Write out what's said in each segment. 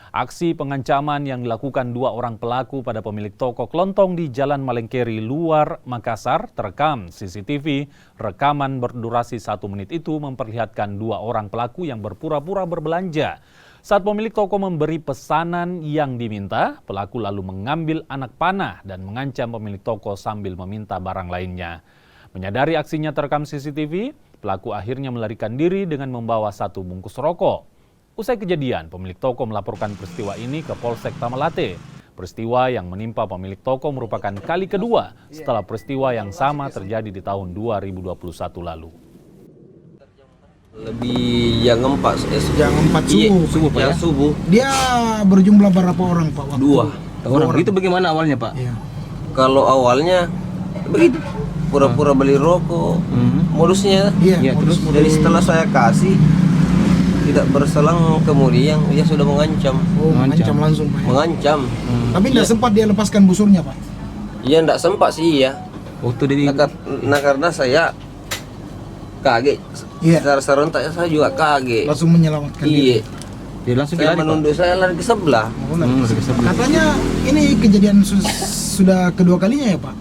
Aksi pengancaman yang dilakukan dua orang pelaku pada pemilik toko kelontong di Jalan Malengkeri Luar Makassar terekam CCTV. Rekaman berdurasi 1 menit itu memperlihatkan dua orang pelaku yang berpura-pura berbelanja. Saat pemilik toko memberi pesanan yang diminta, pelaku lalu mengambil anak panah dan mengancam pemilik toko sambil meminta barang lainnya. Menyadari aksinya terekam CCTV, pelaku akhirnya melarikan diri dengan membawa 1 bungkus rokok. Usai kejadian, pemilik toko melaporkan peristiwa ini ke Polsek Tamalate. Peristiwa yang menimpa pemilik toko merupakan kali kedua setelah peristiwa yang sama terjadi di tahun 2021 lalu. Lebih yang 4 subuh Pak, ya? Subuh. Dia berjumlah berapa orang Pak? Dua orang. Itu bagaimana awalnya Pak? Iya. Kalau awalnya begitu, pura-pura beli rokok, modusnya. Iya, terus Jadi setelah saya kasih, tidak berselang kemudian dia sudah mengancam. Oh, mengancam langsung Pak. Mengancam. Tapi tidak sempat dia lepaskan busurnya Pak? Iya, tidak sempat sih ya. Waktu dari Karena saya kaget. Iya. Secara serentak saya juga kaget. Langsung menyelamatkan diri. Iya. dia langsung Saya lari, Pak. menunduk, saya lari ke sebelah. Oh, katanya ini kejadian sudah kedua kalinya ya Pak?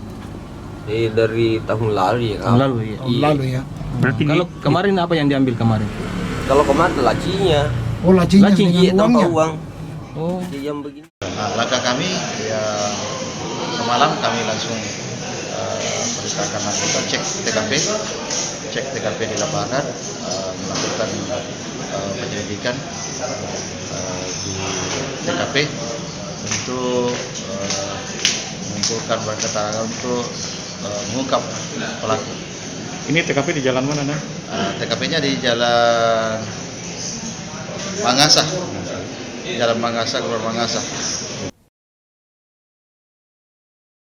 Dari tahun lalu ya. Tahun lalu ya. Tahun lalu ya. Berarti kalau kemarin apa yang diambil kemarin? Kalau kemarin lacinya. Oh, lacinya Laci, dengan Iya, tanpa uangnya. uang. Oh, Yang begini. Nah, langkah kami ya semalam kami langsung perintahkan anggota cek TKP di lapangan, melakukan penyelidikan di TKP untuk mengumpulkan barang keterangan untuk mengungkap pelaku. Ini TKP di jalan mana, Nah? TKP-nya di Jalan Mangasa, Keluar Mangasa.